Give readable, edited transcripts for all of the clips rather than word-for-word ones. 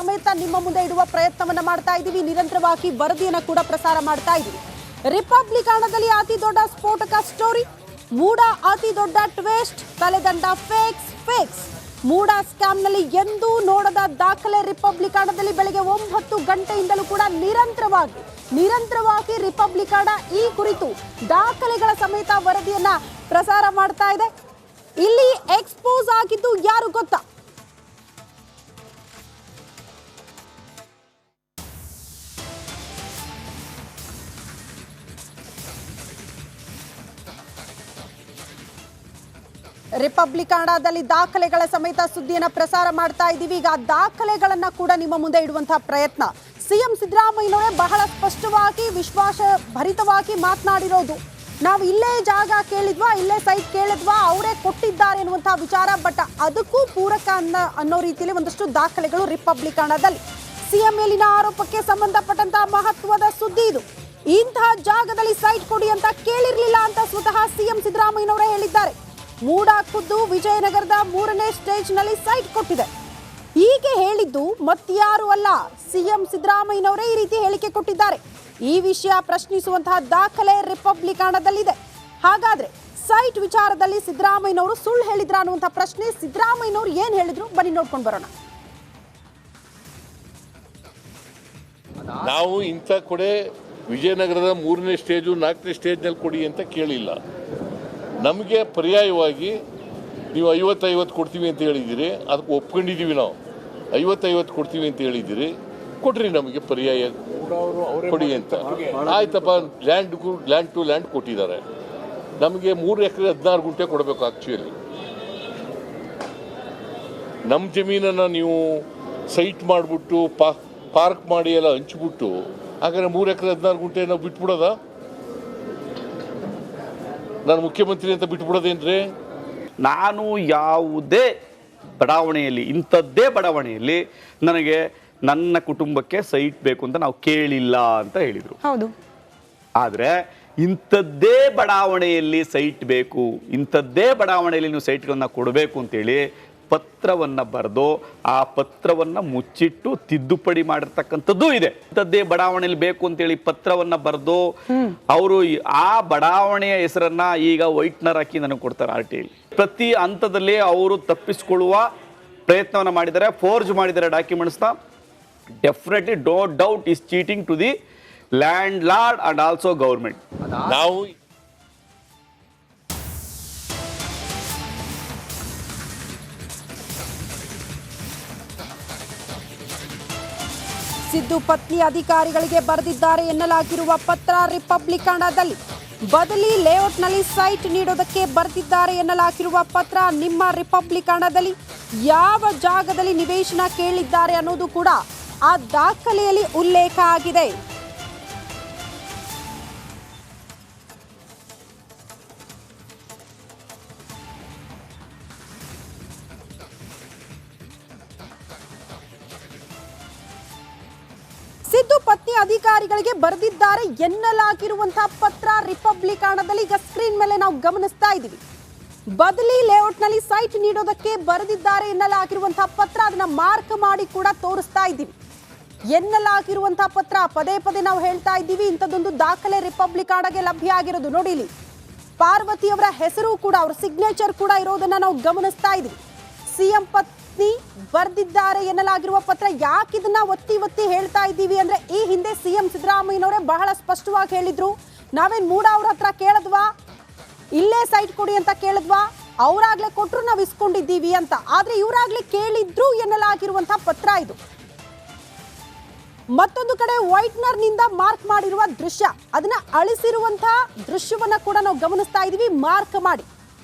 ಸಮೇತ ನಿಮ್ಮ ಮುಂದೆ ಇಡುವ ಪ್ರಯತ್ನವನ್ನ ಮಾಡ್ತಾ ಇದ್ದೀವಿ. ನಿರಂತರವಾಗಿ ವರದಿಯನ್ನ ಕೂಡ ಪ್ರಸಾರ ಮಾಡ್ತಾ ಇದ್ದೀವಿ. ರಿಪಬ್ಲಿಕನದಲ್ಲಿ ಅತಿ ದೊಡ್ಡ ಸ್ಫೋಟಕ ಸ್ಟೋರಿ, ಮೂಡ ಅತಿ ದೊಡ್ಡ ಟ್ವಿಸ್ಟ್, ತಲೆದಂಡ ಫೇಕ್ಸ್. ಮೂಡ ಸ್ಕ್ಯಾಮ್ನಲ್ಲಿ ಎಂದೂ ನೋಡದ ದಾಖಲೆ ರಿಪಬ್ಲಿಕನದಲ್ಲಿ ಬೆಳಗ್ಗೆ 9 ಗಂಟೆಯಿಂದಲೂ ಕೂಡ ನಿರಂತರವಾಗಿ ರಿಪಬ್ಲಿಕನ ಈ ಕುರಿತು ದಾಖಲೆಗಳ ಸಮೇತ ವರದಿಯನ್ನ ಪ್ರಸಾರ ಮಾಡ್ತಾ ಇದೆ. ಇಲ್ಲಿ ಎಕ್ಸ್ಪೋಸ್ ಆಗಿದ್ದು ಯಾರು ಗೊತ್ತಾ? ರಿಪಬ್ಲಿಕನದಲ್ಲಿ ದಾಖಲೆಗಳ ಸಮೇತ ಸುದ್ದಿಯನ್ನ ಪ್ರಸಾರ ಮಾಡ್ತಾ ಇದ್ದೀವಿ. ಈಗ ದಾಖಲೆಗಳನ್ನ ಕೂಡ ನಿಮ್ಮ ಮುಂದೆ ಇಡುವಂತಹ ಪ್ರಯತ್ನ. ಸಿಎಂ ಸಿದ್ದರಾಮಯ್ಯನವರೇ ಬಹಳ ಸ್ಪಷ್ಟವಾಗಿ ವಿಶ್ವಾಸ ಭರಿತವಾಗಿ ಮಾತನಾಡಿರೋದು. ನಾವು ಇಲ್ಲೇ ಜಾಗ ಕೇಳಿದ್ವಾ, ಇಲ್ಲೇ ಸೈಟ್ ಕೇಳಿದ್ವಾ, ಅವರೇ ಕೊಟ್ಟಿದ್ದಾರೆ ಎನ್ನುವಂತಹ ವಿಚಾರ. ಬಟ್ ಅದಕ್ಕೂ ಪೂರಕ ಅನ್ನೋ ರೀತಿಯಲ್ಲಿ ಒಂದಷ್ಟು ದಾಖಲೆಗಳು ರಿಪಬ್ಲಿಕನದಲ್ಲಿ. ಸಿಎಂ ಮೇಲಿನ ಆರೋಪಕ್ಕೆ ಸಂಬಂಧಪಟ್ಟಂತಹ ಮಹತ್ವದ ಸುದ್ದಿ ಇದು. ಇಂತಹ ಜಾಗದಲ್ಲಿ ಸೈಟ್ ಕೊಡಿ ಅಂತ ಕೇಳಿರ್ಲಿಲ್ಲ ಅಂತ ಸ್ವತಃ ಸಿಎಂ ಸಿದ್ದರಾಮಯ್ಯನವರೇ ಹೇಳಿದ್ದಾರೆ. ಮೂಡ ಖುದ್ದು ವಿಜಯನಗರದ 3ನೇ ಸ್ಟೇಜ್ನಲ್ಲಿ ಸೈಟ್ ಕೊಟ್ಟಿದೆ. ಹೀಗೆ ಹೇಳಿದ್ದು ಮತ್ಯಾರು ಅಲ್ಲ, ಸಿಎಂ ಸಿದ್ದರಾಮಯ್ಯನವರೇ ಈ ರೀತಿ ಹೇಳಿಕೆ ಕೊಟ್ಟಿದ್ದಾರೆ. ಈ ವಿಷಯ ಪ್ರಶ್ನಿಸುವಂತಹ ದಾಖಲೆ ರಿಪಬ್ಲಿಕನದಲ್ಲಿದೆ. ಹಾಗಾದ್ರೆ ಸೈಟ್ ವಿಚಾರದಲ್ಲಿ ಸಿದ್ದರಾಮಯ್ಯನವರು ಸುಳ್ಳು ಹೇಳಿದ್ರ ಅನ್ನುವಂಥ ಪ್ರಶ್ನೆ. ಸಿದ್ದರಾಮಯ್ಯನವರು ಏನ್ ಹೇಳಿದ್ರು ಬನ್ನಿ ನೋಡ್ಕೊಂಡು ಬರೋಣ. ನಾವು ಇಂಥ ಕೊಡೆ ವಿಜಯನಗರದ 3ನೇ ಸ್ಟೇಜು 4ನೇ ಸ್ಟೇಜ್ನಲ್ಲಿ ಕೊಡಿ ಅಂತ ಕೇಳಿಲ್ಲ. ನಮಗೆ ಪರ್ಯಾಯವಾಗಿ ನೀವು 50-50 ಕೊಡ್ತೀವಿ ಅಂತ ಹೇಳಿದ್ದೀರಿ, ಅದಕ್ಕೆ ಒಪ್ಕೊಂಡಿದ್ದೀವಿ. ನಾವು 50-50 ಕೊಡ್ತೀವಿ ಅಂತ ಹೇಳಿದ್ದೀರಿ, ಕೊಡ್ರಿ ನಮಗೆ ಪರ್ಯಾಯ ಕೊಡಿ ಅಂತ. ಆಯ್ತಪ್ಪ, ಲ್ಯಾಂಡ್ ಟು ಲ್ಯಾಂಡ್ ಕೊಟ್ಟಿದ್ದಾರೆ. ನಮಗೆ 3 ಎಕರೆ 16 ಗುಂಟೆ ಕೊಡಬೇಕು. ಆ್ಯಕ್ಚುಲಿ ನಮ್ಮ ಜಮೀನನ್ನು ನೀವು ಸೈಟ್ ಮಾಡಿಬಿಟ್ಟು ಪಾರ್ಕ್ ಮಾಡಿ ಎಲ್ಲ ಹಂಚ್ಬಿಟ್ಟು ಹಾಗಾದ್ರೆ 3 ಎಕರೆ 16 ಗುಂಟೆ ನಾವು ಬಿಟ್ಬಿಡೋದ? ನಾನು ಮುಖ್ಯಮಂತ್ರಿ ಅಂತ ಬಿಟ್ಬಿಡೋದೇನ್ರಿ? ನಾನು ಯಾವುದೇ ಬಡಾವಣೆಯಲ್ಲಿ, ಇಂಥದ್ದೇ ಬಡಾವಣೆಯಲ್ಲಿ ನನಗೆ ನನ್ನ ಕುಟುಂಬಕ್ಕೆ ಸೈಟ್ ಬೇಕು ಅಂತ ನಾವು ಕೇಳಿಲ್ಲ ಅಂತ ಹೇಳಿದರು. ಹೌದು. ಆದರೆ ಇಂಥದ್ದೇ ಬಡಾವಣೆಯಲ್ಲಿ ಸೈಟ್ ಬೇಕು, ಇಂಥದ್ದೇ ಬಡಾವಣೆಯಲ್ಲಿ ನೀವು ಸೈಟ್ಗಳನ್ನ ಕೊಡಬೇಕು ಅಂತೇಳಿ ಪತ್ರವನ್ನು ಬರೆದು ಆ ಪತ್ರವನ್ನು ಮುಚ್ಚಿಟ್ಟು ತಿದ್ದುಪಡಿ ಮಾಡಿರ್ತಕ್ಕಂಥದ್ದು ಇದೆ. ಇಂಥದ್ದೇ ಬಡಾವಣೆಯಲ್ಲಿ ಬೇಕು ಅಂತೇಳಿ ಪತ್ರವನ್ನು ಬರೆದು ಅವರು ಆ ಬಡಾವಣೆಯ ಹೆಸರನ್ನ ಈಗ ವೈಟ್ನರ್ ಹಾಕಿ ನನಗೆ ಕೊಡ್ತಾರೆ. RTI ಪ್ರತಿ ಹಂತದಲ್ಲಿ ಅವರು ತಪ್ಪಿಸಿಕೊಳ್ಳುವ ಪ್ರಯತ್ನವನ್ನು ಮಾಡಿದ್ದಾರೆ, ಫೋರ್ಜ್ ಮಾಡಿದ್ದಾರೆ ಡಾಕ್ಯುಮೆಂಟ್ಸ್ನ. Definitely no doubt is cheating to the landlord and also government. ನಾವು ಸಿದ್ದು ಪತ್ನಿ ಅಧಿಕಾರಿಗಳಿಗೆ ಬರೆದಿದ್ದಾರೆ ಎನ್ನಲಾಗಿರುವ ಪತ್ರ ರಿಪಬ್ಲಿಕನದಲ್ಲಿ. ಬದಲಿ ಲೇಔಟ್ನಲ್ಲಿ ಸೈಟ್ ನೀಡೋದಕ್ಕೆ ಬರೆದಿದ್ದಾರೆ ಎನ್ನಲಾಗಿರುವ ಪತ್ರ ನಿಮ್ಮ ರಿಪಬ್ಲಿಕನದಲ್ಲಿ ಯಾವ ಜಾಗದಲ್ಲಿ ನಿವೇಶನ ಕೇಳಿದ್ದಾರೆ ಅನ್ನೋದು ಕೂಡ ಆ ದಾಖಲೆಯಲ್ಲಿ ಉಲ್ಲೇಖ ಆಗಿದೆ. ಸಿದ್ದು ಪತ್ನಿ ಅಧಿಕಾರಿಗಳಿಗೆ ಬರೆದಿದ್ದಾರೆ ಎನ್ನಲಾಗಿರುವಂತಹ ಪತ್ರ ರಿಪಬ್ಲಿಕನದಲ್ಲಿ ಈಗ ಸ್ಕ್ರೀನ್ ಮೇಲೆ ನಾವು ಗಮನಿಸ್ತಾ ಇದ್ದೀವಿ. ಬದಲಿ ಲೇಔಟ್ನಲ್ಲಿ ಸೈಟ್ ನೀಡೋದಕ್ಕೆ ಬರೆದಿದ್ದಾರೆ ಎನ್ನಲಾಗಿರುವಂತಹ ಪತ್ರ, ಅದನ್ನ ಮಾರ್ಕ್ ಮಾಡಿ ಕೂಡ ತೋರಿಸ್ತಾ ಇದ್ದೀವಿ. ಎನ್ನಲಾಗಿರುವಂತಹ ಪತ್ರ ಪದೇ ಪದೇ ನಾವು ಹೇಳ್ತಾ ಇದ್ದೀವಿ. ಇಂಥದ್ದೊಂದು ದಾಖಲೆ ರಿಪಬ್ಲಿಕನಗೆ ಲಭ್ಯ ಆಗಿರೋದು ನೋಡಿ. ಇಲ್ಲಿ ಪಾರ್ವತಿಯವರ ಹೆಸರು ಕೂಡ, ಅವರ ಸಿಗ್ನೇಚರ್ ಕೂಡ ಇರೋದನ್ನ ನಾವು ಗಮನಿಸ್ತಾ ಇದ್ದೀವಿ. ಸಿಎಂ ಪತ್ನಿ ಬರೆದಿದ್ದಾರೆ ಎನ್ನಲಾಗಿರುವ ಪತ್ರ. ಯಾಕೆ ಇದನ್ನ ಒತ್ತಿ ಹೇಳ್ತಾ ಇದ್ದೀವಿ ಅಂದ್ರೆ, ಈ ಹಿಂದೆ ಸಿಎಂ ಸಿದ್ದರಾಮಯ್ಯನವರೇ ಬಹಳ ಸ್ಪಷ್ಟವಾಗಿ ಹೇಳಿದ್ರು, ನಾವೇನ್ ಮೂಡ ಅವ್ರ ಹತ್ರ ಕೇಳಿದ್ವಾ, ಇಲ್ಲೇ ಸೈಟ್ ಕೊಡಿ ಅಂತ ಕೇಳಿದ್ವಾ, ಅವರಾಗ್ಲೇ ಕೊಟ್ಟರು ನಾವು ಇಸ್ಕೊಂಡಿದ್ದೀವಿ ಅಂತ. ಆದ್ರೆ ಇವರಾಗ್ಲೇ ಕೇಳಿದ್ರು ಎನ್ನಲಾಗಿರುವಂತಹ ಪತ್ರ ಇದು. ಮತ್ತೊಂದು ಕಡೆ ವೈಟ್ನರ್ ನಿಂದ ಮಾರ್ಕ್ ಮಾಡಿರುವ ದೃಶ್ಯ, ಅದನ್ನ ಅಳಿಸಿರುವಂತಹ ದೃಶ್ಯವನ್ನ ಕೂಡ ನಾವು ಗಮನಿಸ್ತಾ ಇದೀವಿ. ಮಾರ್ಕ್ ಮಾಡಿ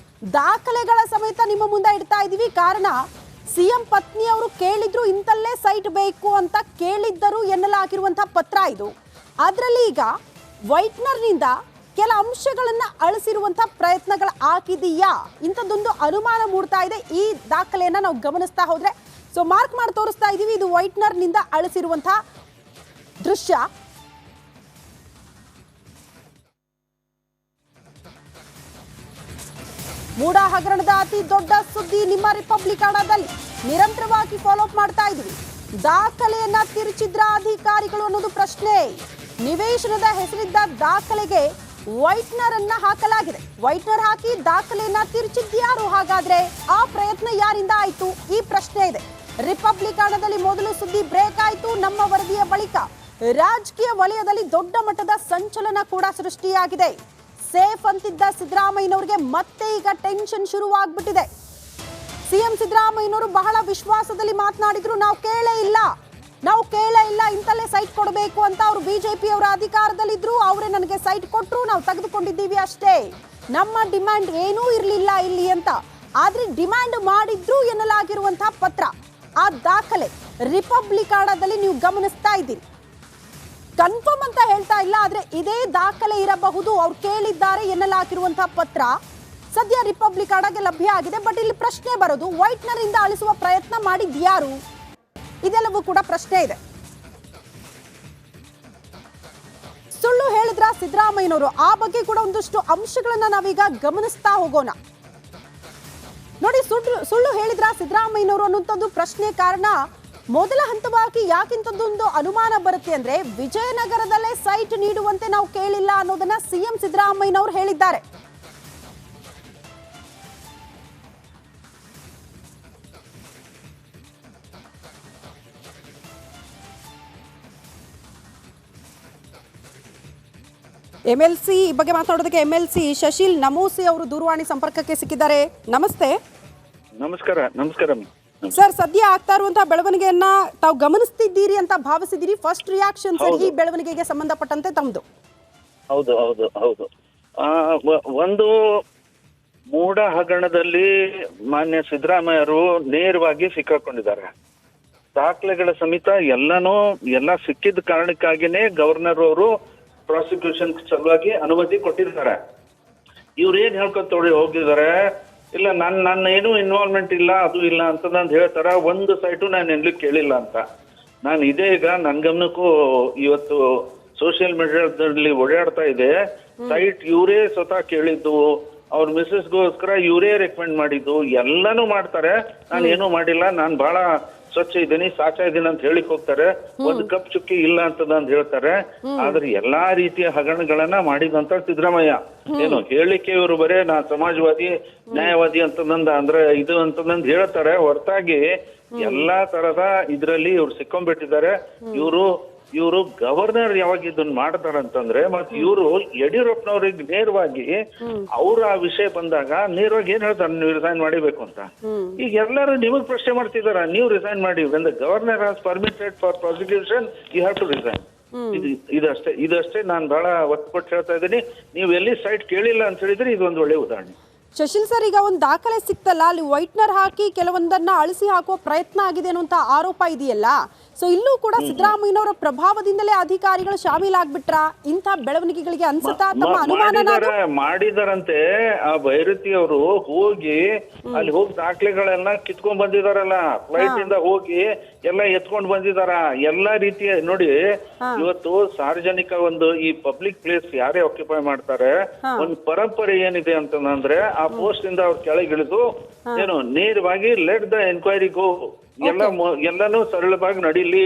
ದಾಖಲೆಗಳ ಸಮೇತ ನಿಮ್ಮ ಮುಂದೆ ಇಡ್ತಾ ಇದೀವಿ. ಕಾರಣ, ಸಿಎಂ ಪತ್ನಿ ಅವರು ಕೇಳಿದ್ರು, ಇಂತಲ್ಲೇ ಸೈಟ್ ಬೇಕು ಅಂತ ಕೇಳಿದ್ದರು ಎನ್ನಲಾಗಿರುವಂತಹ ಪತ್ರ ಇದು. ಅದರಲ್ಲಿ ಈಗ ವೈಟ್ನರ್ ನಿಂದ ಕೆಲ ಅಂಶಗಳನ್ನ ಅಳಿಸಿರುವಂತಹ ಪ್ರಯತ್ನಗಳು ಆಗಿದೆಯಾ, ಇಂಥದ್ದೊಂದು ಅನುಮಾನ ಮೂಡ್ತಾ ಇದೆ ಈ ದಾಖಲೆಯನ್ನ ನಾವು ಗಮನಿಸ್ತಾ ಹೋದ್ರೆ. ಸೊ ಮಾರ್ಕ್ ಮಾಡಿ ತೋರಿಸ್ತಾ ಇದೀವಿ, ಇದು ವೈಟ್ನರ್ ನಿಂದ ಅಳಿಸಿರುವಂತಹ ದೃಶ್ಯ. ಮೂಡ ಹಗರಣದ ಅತಿ ದೊಡ್ಡ ಸುದ್ದಿ ನಿಮ್ಮ ರಿಪಬ್ಲಿಕನದಲ್ಲಿ ನಿರಂತರವಾಗಿ ಫಾಲೋ ಅಪ್ ಮಾಡ್ತಾ ಇದ್ದೀವಿ. ದಾಖಲೆಯನ್ನ ತಿರುಚಿದ್ರ ಅಧಿಕಾರಿಗಳು ಅನ್ನೋದು ಪ್ರಶ್ನೆ. ನಿವೇಶನದ ಹೆಸರಿದ್ದ ದಾಖಲೆಗೆ ವೈಟ್ನರ್ ಅನ್ನ ಹಾಕಲಾಗಿದೆ. ವೈಟ್ನರ್ ಹಾಕಿ ದಾಖಲೆಯನ್ನ ತಿರುಚಿದ್ಯಾರು? ಹಾಗಾದ್ರೆ ಆ ಪ್ರಯತ್ನ ಯಾರಿಂದ ಆಯ್ತು? ಈ ಪ್ರಶ್ನೆ ಇದೆ. ರಿಪಬ್ಲಿಕ್ ಹಣದಲ್ಲಿ ಮೊದಲು ಸುದ್ದಿ ಬ್ರೇಕ್ ಆಯ್ತು. ನಮ್ಮ ವರದಿಯ ಬಳಿಕ ರಾಜಕೀಯ ವಲಯದಲ್ಲಿ ದೊಡ್ಡ ಮಟ್ಟದ ಸಂಚಲನ ಕೂಡ ಸೃಷ್ಟಿಯಾಗಿದೆ. ಸೇಫ್ ಅಂತಿದ್ದ ಸಿದ್ದರಾಮಯ್ಯನವರಿಗೆ ಮತ್ತೆ ಈಗ ಟೆನ್ಷನ್ ಶುರುವಾಗ್ಬಿಟ್ಟಿದೆ. ಸಿಎಂ ಸಿದ್ದರಾಮಯ್ಯನವರು ಬಹಳ ವಿಶ್ವಾಸದಲ್ಲಿ ಮಾತನಾಡಿದ್ರು. ನಾವು ಕೇಳೇ ಇಲ್ಲ ಇಂತಲ್ಲೇ ಸೈಟ್ ಕೊಡಬೇಕು ಅಂತ. ಅವರು ಬಿಜೆಪಿ ಅವರ ಅಧಿಕಾರದಲ್ಲಿದ್ರು, ಅವರೇ ನನಗೆ ಸೈಟ್ ಕೊಟ್ಟರು, ನಾವು ತೆಗೆದುಕೊಂಡಿದ್ದೀವಿ ಅಷ್ಟೇ, ನಮ್ಮ ಡಿಮ್ಯಾಂಡ್ ಏನೂ ಇರಲಿಲ್ಲ ಇಲ್ಲಿ ಅಂತ. ಆದ್ರೆ ಡಿಮ್ಯಾಂಡ್ ಮಾಡಿದ್ರು ಎನ್ನಲಾಗಿರುವಂತಹ ಪತ್ರ, ಆ ದಾಖಲೆ ರಿಪಬ್ಲಿಕ್ ಹಣದಲ್ಲಿ ನೀವು ಗಮನಿಸ್ತಾ ಇದ್ದೀರಿ. ಕನ್ಫರ್ಮ್ ಅಂತ ಹೇಳ್ತಾ ಇಲ್ಲ, ಆದ್ರೆ ಇದೇ ದಾಖಲೆ ಇರಬಹುದು. ಅವ್ರು ಕೇಳಿದ್ದಾರೆ ಎನ್ನಲಾಗಿರುವಂತಹ ಪತ್ರ ಸದ್ಯ ರಿಪಬ್ಲಿಕ್ ಹಣಗೆ ಲಭ್ಯ ಆಗಿದೆ. ಬಟ್ ಇಲ್ಲಿ ಪ್ರಶ್ನೆ ಬರೋದು, ವೈಟ್ನರ್ ಇಂದ ಅಳಿಸುವ ಪ್ರಯತ್ನ ಮಾಡಿದ್ಯಾರು? ಇದೆಲ್ಲವೂ ಕೂಡ ಪ್ರಶ್ನೆ ಇದೆ. ಸುಳ್ಳು ಹೇಳಿದ್ರ ಸಿದ್ದರಾಮಯ್ಯನವರು? ಆ ಬಗ್ಗೆ ಕೂಡ ಒಂದಷ್ಟು ಅಂಶಗಳನ್ನ ನಾವೀಗ ಗಮನಿಸ್ತಾ ಹೋಗೋಣ. ನೋಡಿ, ಸುಳ್ಳು ಹೇಳಿದ್ರ ಸಿದ್ದರಾಮಯ್ಯನವರು ಅನ್ನುವಂಥದ್ದು ಪ್ರಶ್ನೆ. ಕಾರಣ ಮೊದಲ ಹಂತವಾಗಿ ಯಾಕಿಂತದ್ದೊಂದು ಅನುಮಾನ ಬರುತ್ತೆ ಅಂದ್ರೆ, ವಿಜಯನಗರದಲ್ಲೇ ಸೈಟ್ ನೀಡುವಂತೆ ನಾವು ಕೇಳಿಲ್ಲ ಅನ್ನೋದನ್ನ ಸಿಎಂ ಸಿದ್ದರಾಮಯ್ಯನವರು ಹೇಳಿದ್ದಾರೆ. MLC ಬಗ್ಗೆ ಮಾತನಾಡೋದಕ್ಕೆ MLC ಶಶಿಲ್ ನಮೋಸಿ ಅವರು ದೂರವಾಣಿ ಸಂಪರ್ಕಕ್ಕೆ ಸಿಕ್ಕಿದ್ದಾರೆ. ನಮಸ್ತೆ. ನಮಸ್ಕಾರ ಸರ್, ಸದ್ಯ ಆಗ್ತಾ ಇರುವಂತಹ ಬೆಳವಣಿಗೆಯನ್ನ ತಾವು ಗಮನಿಸ್ತಿದ್ದೀರಿ ಅಂತ ಭಾವಿಸಿದ್ದೀರಿ. ಫಸ್ಟ್ ರಿಯಾಕ್ಷನ್ ಸರ್ ಈ ಬೆಳವಣಿಗೆಗೆ ಸಂಬಂಧಪಟ್ಟಂತೆ ತಮ್ಮದು? ಹೌದು. ಒಂದು ಮೂಢ ಹಗರಣದಲ್ಲಿ ಮಾನ್ಯ ಸಿದ್ದರಾಮಯ್ಯರು ನೇರವಾಗಿ ಸಿಕ್ಕಾಕೊಂಡಿದ್ದಾರೆ. ದಾಖಲೆಗಳ ಸಮೇತ ಎಲ್ಲ ಸಿಕ್ಕಿದ ಕಾರಣಕ್ಕಾಗಿನೇ ಗವರ್ನರ್ ಅವರು ಪ್ರಾಸಿಕ್ಯೂಷನ್ ಸಲುವಾಗಿ ಅನುಮತಿ ಕೊಟ್ಟಿದ್ದಾರೆ. ಇವ್ರು ಏನ್ ಹೇಳ್ಕೊಂತ ಹೋಗಿದ್ದಾರೆ, ಇಲ್ಲ ನನ್ನ ಏನು ಇನ್ವಾಲ್ವ್ಮೆಂಟ್ ಇಲ್ಲ, ಅದು ಇಲ್ಲ ಅಂತ ನಾನು ಹೇಳ್ತಾರ. ಒಂದು ಸೈಟು ನಾನು ಎಲ್ಲಿ ಕೇಳಿಲ್ಲ ಅಂತ. ನಾನು ಇದೇ ಈಗ ನನ್ನ ಗಮನಕ್ಕೂ ಇವತ್ತು ಸೋಷಿಯಲ್ ಮೀಡಿಯಾದಲ್ಲಿ ಓಡಾಡ್ತಾ ಇದೆ. ಸೈಟ್ ಇವರೇ ಸ್ವತಃ ಕೇಳಿದ್ದು, ಅವ್ರ ಮಿಸಸ್ಗೋಸ್ಕರ ಇವರೇ ರೆಕಮೆಂಡ್ ಮಾಡಿದ್ದು, ಎಲ್ಲಾನು ಮಾಡ್ತಾರೆ. ನಾನು ಏನೂ ಮಾಡಿಲ್ಲ, ನಾನು ಬಹಳ ಸ್ವಚ್ಛ ಇದ್ದೀನಿ, ಸಾಚಾ ಇದ್ದೀನಿ ಅಂತ ಹೇಳಿಕ್ ಹೋಗ್ತಾರೆ. ಒಂದು ಕಪ್ ಚುಕ್ಕಿ ಇಲ್ಲ ಅಂತ ಹೇಳ್ತಾರೆ. ಆದ್ರೆ ಎಲ್ಲಾ ರೀತಿಯ ಹಗರಣಗಳನ್ನ ಮಾಡಿದಂತ ಸಿದ್ದರಾಮಯ್ಯ. ಏನು ಹೇಳಿಕೆ ಇವರು ಬರೇ ನಾ ಸಮಾಜವಾದಿ ನ್ಯಾಯವಾದಿ ಅಂತಂದ ಅಂದ್ರೆ ಇದು ಅಂತಂದ್ ಹೇಳ್ತಾರೆ. ಹೊರತಾಗಿ ಎಲ್ಲಾ ತರದ ಇದ್ರಲ್ಲಿ ಇವ್ರು ಸಿಕ್ಕೊಂಡ್ಬಿಟ್ಟಿದ್ದಾರೆ. ಇವರು ಗವರ್ನರ್ ಯಾವಾಗ ಇದನ್ನ ಮಾಡ್ತಾರಂತಂದ್ರೆ, ಮತ್ತೆ ಇವರು ಯಡಿಯೂರಪ್ಪನವ್ರಿಗೆ ನೇರವಾಗಿ ಅವ್ರ ಆ ವಿಷಯ ಬಂದಾಗ ನೇರವಾಗಿ ಏನ್ ಹೇಳ್ತಾರೆ, ನೀವು ರಿಸೈನ್ ಮಾಡಿಬೇಕು ಅಂತ. ಈಗ ಎಲ್ಲರೂ ನಿಮಗ್ ಪ್ರಶ್ನೆ ಮಾಡ್ತಿದಾರ, ನೀವು ರಿಸೈನ್ ಮಾಡಿ. When the governor has permitted for prosecution you have to resign. ಇದಷ್ಟೇ ನಾನು ಬಹಳ ಒತ್ತು ಕೊಟ್ಟು ಹೇಳ್ತಾ ಇದ್ದೀನಿ. ನೀವು ಎಲ್ಲಿ ಸೈಟ್ ಕೇಳಿಲ್ಲ ಅಂತ ಹೇಳಿದ್ರೆ ಇದೊಂದು ಒಳ್ಳೆ ಉದಾಹರಣೆ. ಶಶಿಲ್ ಸರ್, ಈಗ ಒಂದು ದಾಖಲೆ ಸಿಕ್ತಲ್ಲ, ಅಲ್ಲಿ ವೈಟ್ನರ್ ಹಾಕಿ ಕೆಲವೊಂದನ್ನ ಅಳಿಸಿ ಹಾಕುವ ಪ್ರಯತ್ನ ಆಗಿದೆ ಅನ್ನುವಂತ ಆರೋಪ ಇದೆಯಲ್ಲ. ಸೊ ಇಲ್ಲೂ ಕೂಡ ಸಿದ್ದರಾಮಯ್ಯನವರ ಪ್ರಭಾವದಿಂದಲೇ ಅಧಿಕಾರಿಗಳು ಶಾಮೀಲಾಗ್ಬಿಟ್ರ? ಇಂಥ ಬೆಳವಣಿಗೆಗಳಿಗೆ ಅನ್ಸುತ್ತಾ ತಮ್ಮ ಅನುಮಾನ ಮಾಡಿದಾರಂತೆ? ಆ ಭೈರತಿ ಅವರು ಅಲ್ಲಿ ಹೋಗಿ ದಾಖಲೆಗಳೆಲ್ಲ ಕಿತ್ಕೊಂಡ್ ಬಂದಿದಾರಲ್ಲ, ಫ್ಲೈಟ್ ಇಂದ ಹೋಗಿ ಎಲ್ಲ ಎತ್ಕೊಂಡ್ ಬಂದಿದಾರ. ಎಲ್ಲಾ ರೀತಿಯ ನೋಡಿ, ಇವತ್ತು ಸಾರ್ವಜನಿಕ ಒಂದು ಈ ಪಬ್ಲಿಕ್ ಪ್ಲೇಸ್ ಯಾರೇ ಆಕ್ಯುಪೈ ಮಾಡ್ತಾರೆ, ಒಂದು ಪರಂಪರೆ ಏನಿದೆ ಅಂತಂದ್ರೆ, ಆ ಪೋಸ್ಟ್ ಇಂದ ಅವ್ರು ಕೆಳಗಿಳಿದು ಏನು ನೇರವಾಗಿ ಲೆಟ್ ದ ಎನ್ಕ್ವೈರಿ ಗೋ, ಎಲ್ಲಾನು ಸರಳವಾಗಿ ನಡೀಲಿ